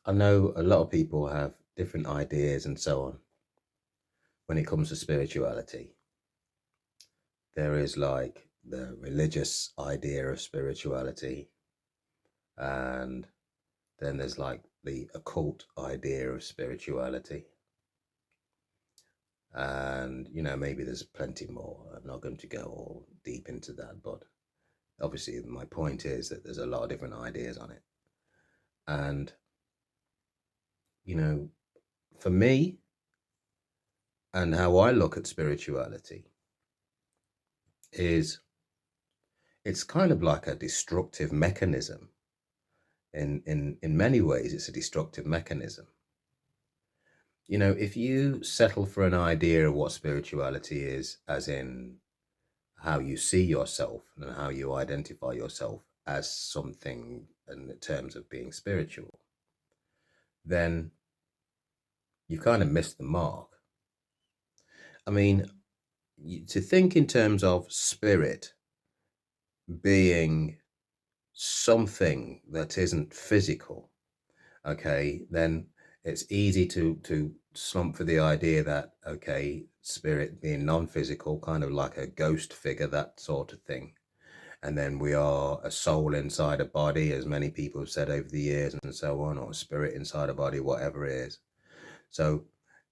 I know a lot of people have different ideas and so on when it comes to spirituality. There is like the religious idea of spirituality, and then there's like the occult idea of spirituality. And, maybe there's plenty more. I'm not going to go all deep into that, but obviously, my point is that there's a lot of different ideas on it. And, for me, and how I look at spirituality is it's kind of like a destructive mechanism. In many ways, it's a destructive mechanism. If you settle for an idea of what spirituality is, as in how you see yourself and how you identify yourself as something in terms of being spiritual, then you kind of missed the mark. I mean, to think in terms of spirit being something that isn't physical, okay, then it's easy to slump for the idea that, okay, spirit being non-physical, kind of like a ghost figure, that sort of thing. And then we are a soul inside a body, as many people have said over the years and so on, or a spirit inside a body, whatever it is. So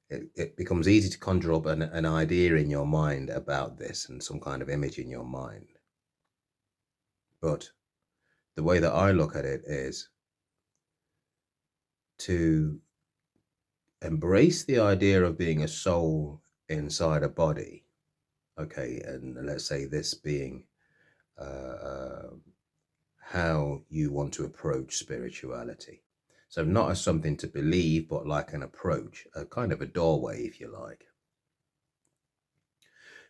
it becomes easy to conjure up an idea in your mind about this and some kind of image in your mind. But the way that I look at it is to embrace the idea of being a soul inside a body. Okay, and let's say this being how you want to approach spirituality. So not as something to believe, but like an approach, a kind of a doorway, if you like.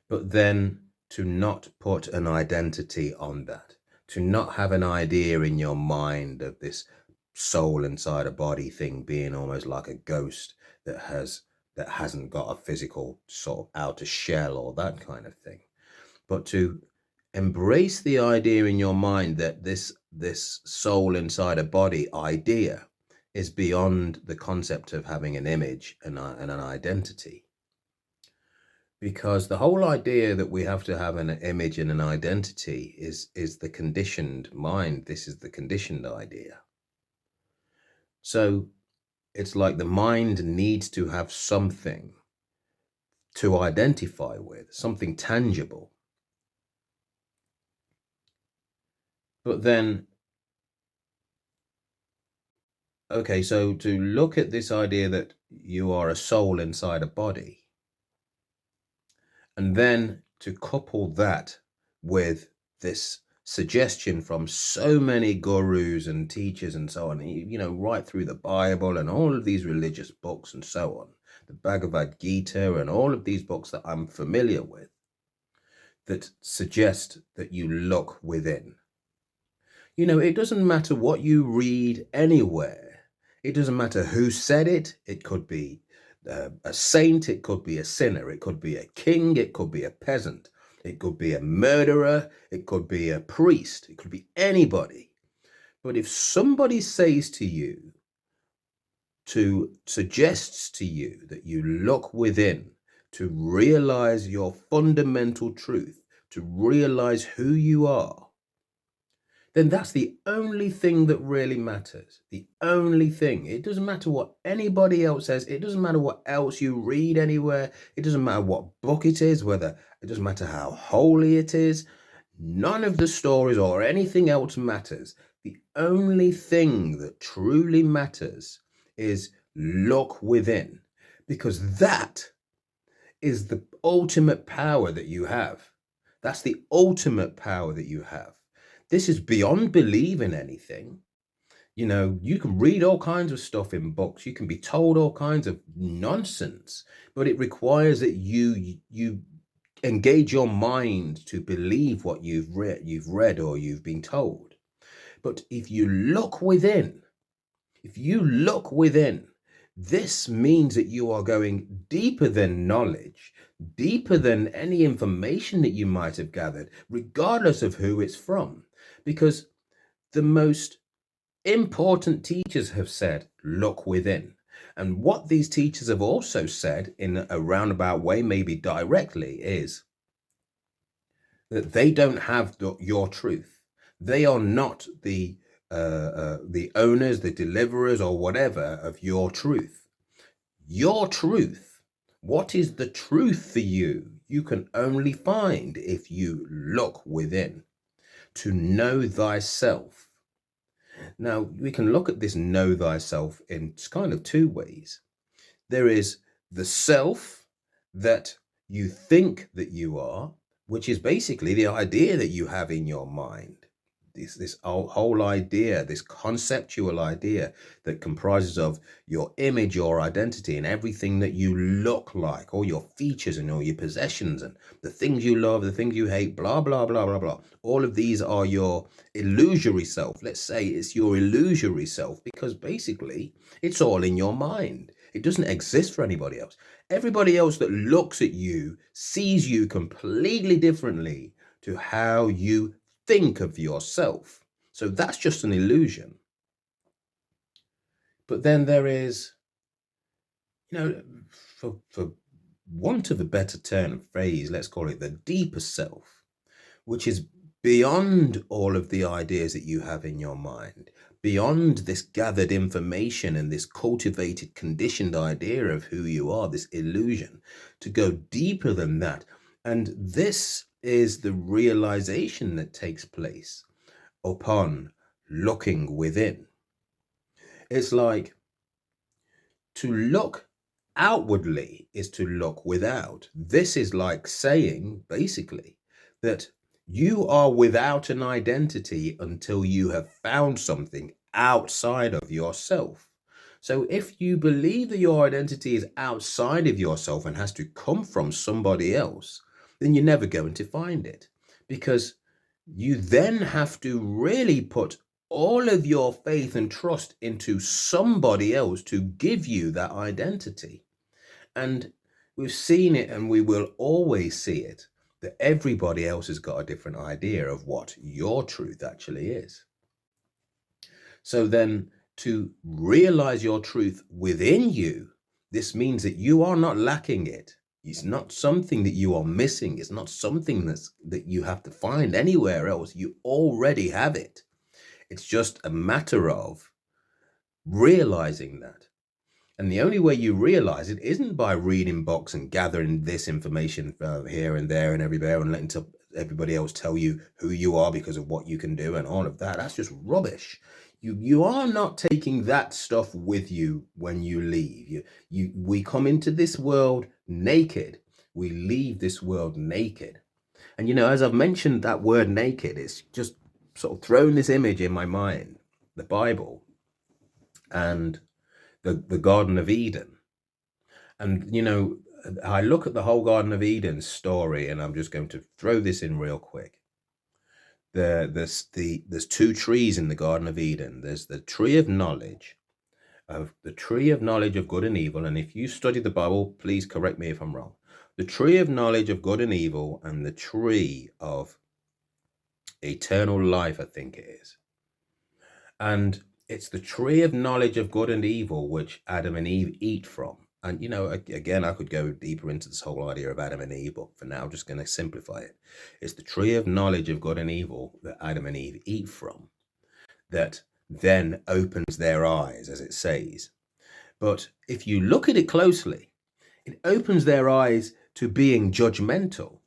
But then to not put an identity on that, to not have an idea in your mind of this soul inside a body thing being almost like a ghost that hasn't got a physical sort of outer shell or that kind of thing, but to embrace the idea in your mind that this soul inside a body idea is beyond the concept of having an image and an identity. Because the whole idea that we have to have an image and an identity is the conditioned mind. This is the conditioned idea. So it's like the mind needs to have something to identify with, something tangible. But then, okay, so to look at this idea that you are a soul inside a body, and then to couple that with this suggestion from so many gurus and teachers and so on, right through the Bible and all of these religious books and so on, the Bhagavad Gita and all of these books that I'm familiar with, that suggest that you look within. It doesn't matter what you read anywhere. It doesn't matter who said it. It could be a saint, it could be a sinner, it could be a king, it could be a peasant, it could be a murderer, it could be a priest, it could be anybody. But if somebody says to you, suggests to you that you look within to realize your fundamental truth, to realize who you are, then that's the only thing that really matters. The only thing. It doesn't matter what anybody else says. It doesn't matter what else you read anywhere. It doesn't matter what book it is, it doesn't matter how holy it is. None of the stories or anything else matters. The only thing that truly matters is look within, because that is the ultimate power that you have. That's the ultimate power that you have. This is beyond believing anything. You can read all kinds of stuff in books. You can be told all kinds of nonsense, but it requires that you engage your mind to believe what you've read or you've been told. But if you look within, this means that you are going deeper than knowledge, deeper than any information that you might have gathered, regardless of who it's from. Because the most important teachers have said, look within. And what these teachers have also said in a roundabout way, maybe directly, is that they don't have your truth. They are not the owners, the deliverers, or whatever of your truth. Your truth, what is the truth for you? You can only find if you look within. To know thyself. Now, we can look at this know thyself in kind of two ways. There is the self that you think that you are, which is basically the idea that you have in your mind. This whole idea, this conceptual idea that comprises of your image, your identity, and everything that you look like, all your features and all your possessions and the things you love, the things you hate, blah, blah, blah, blah, blah. All of these are your illusory self. Let's say it's your illusory self because basically it's all in your mind. It doesn't exist for anybody else. Everybody else that looks at you sees you completely differently to how you think of yourself. So that's just an illusion. But then there is, for want of a better turn of phrase, let's call it the deeper self, which is beyond all of the ideas that you have in your mind, beyond this gathered information and this cultivated, conditioned idea of who you are, this illusion, to go deeper than that. And this is the realization that takes place upon looking within. It's like to look outwardly is to look without. This is like saying, basically, that you are without an identity until you have found something outside of yourself. So if you believe that your identity is outside of yourself and has to come from somebody else, then you're never going to find it, because you then have to really put all of your faith and trust into somebody else to give you that identity. And we've seen it, and we will always see it, that everybody else has got a different idea of what your truth actually is. So then to realize your truth within you, this means that you are not lacking it. It's not something that you are missing. It's not something that you have to find anywhere else. You already have it. It's just a matter of realizing that. And the only way you realize it isn't by reading books and gathering this information here and there and everywhere and letting everybody else tell you who you are because of what you can do and all of that. That's just rubbish. You are not taking that stuff with you when you leave. We come into this world naked. We leave this world naked. And as I've mentioned that word naked, it's just sort of thrown this image in my mind, the Bible and the Garden of Eden. And I look at the whole Garden of Eden story, and I'm just going to throw this in real quick. There's two trees in the Garden of Eden. There's the tree of knowledge, of good and evil. And if you study the Bible, please correct me if I'm wrong. The tree of knowledge of good and evil, and the tree of eternal life, I think it is. And it's the tree of knowledge of good and evil which Adam and Eve eat from. And, again, I could go deeper into this whole idea of Adam and Eve, but for now, I'm just going to simplify it. It's the tree of knowledge of good and evil that Adam and Eve eat from that then opens their eyes, as it says. But if you look at it closely, it opens their eyes to being judgmental.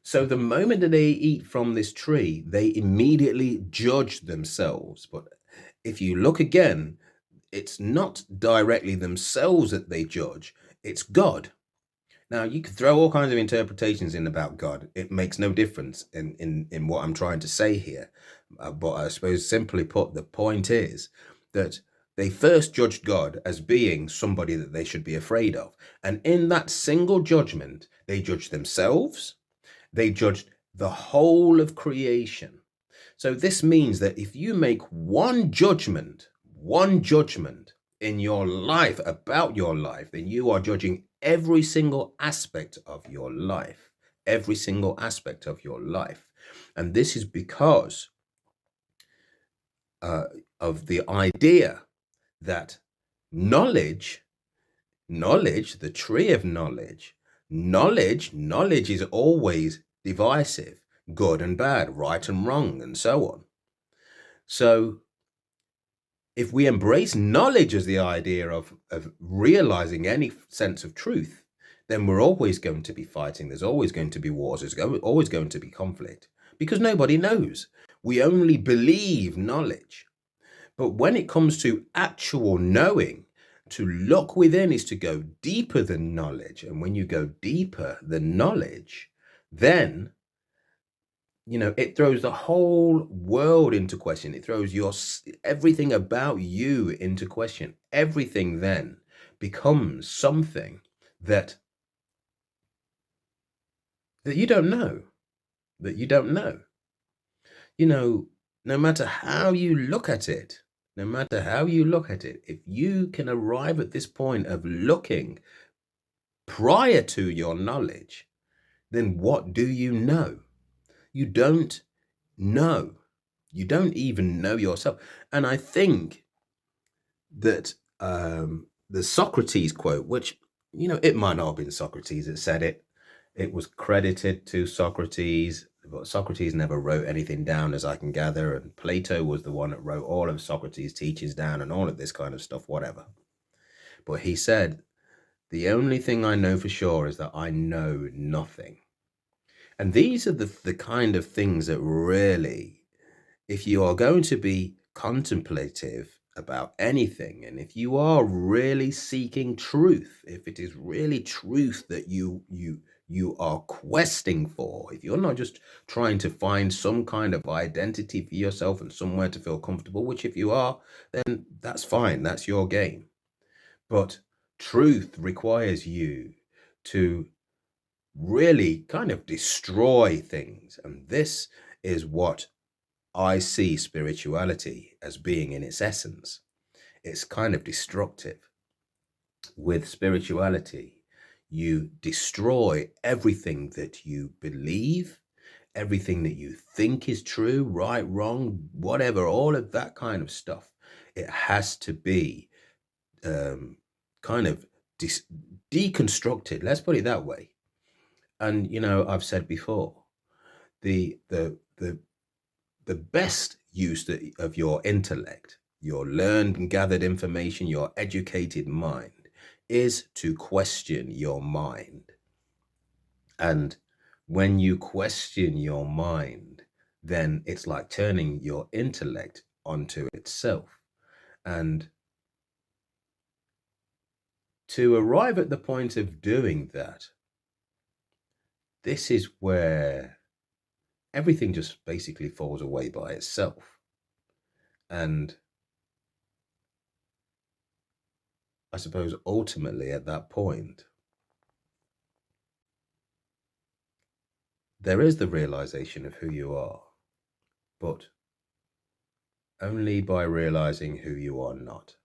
So the moment that they eat from this tree, they immediately judge themselves. But if you look again, it's not directly themselves that they judge, it's God. Now, you could throw all kinds of interpretations in about God. It makes no difference in what I'm trying to say here. But I suppose, simply put, the point is that they first judged God as being somebody that they should be afraid of. And in that single judgment, they judged themselves. They judged the whole of creation. So this means that if you make one judgment in your life about your life, then you are judging every single aspect of your life, And this is because of the idea that Knowledge, the tree of knowledge is always divisive, good and bad, right and wrong, and so on. So if we embrace knowledge as the idea of realizing any sense of truth, then we're always going to be fighting. There's always going to be wars. There's always going to be conflict because nobody knows. We only believe knowledge. But when it comes to actual knowing, to look within is to go deeper than knowledge. And when you go deeper than knowledge, then it throws the whole world into question. It throws everything about you into question. Everything then becomes something that you don't know, no matter how you look at it, if you can arrive at this point of looking prior to your knowledge, then what do you know? You don't know. You don't even know yourself. And I think that the Socrates quote, which, it might not have been Socrates that said it. It was credited to Socrates, but Socrates never wrote anything down, as I can gather. And Plato was the one that wrote all of Socrates' teachings down and all of this kind of stuff, whatever. But he said, the only thing I know for sure is that I know nothing. And these are the kind of things that really, if you are going to be contemplative about anything, and if you are really seeking truth, if it is really truth that you are questing for, if you're not just trying to find some kind of identity for yourself and somewhere to feel comfortable, which if you are, then that's fine, that's your game. But truth requires you to really kind of destroy things. And this is what I see spirituality as being in its essence. It's kind of destructive. With spirituality, you destroy everything that you believe, everything that you think is true, right, wrong, whatever, all of that kind of stuff. It has to be kind of deconstructed. Let's put it that way. And I've said before, the best use of your intellect, your learned and gathered information, your educated mind, is to question your mind. And when you question your mind, then it's like turning your intellect onto itself. And to arrive at the point of doing that, this is where everything just basically falls away by itself. And I suppose ultimately at that point, there is the realization of who you are, but only by realizing who you are not.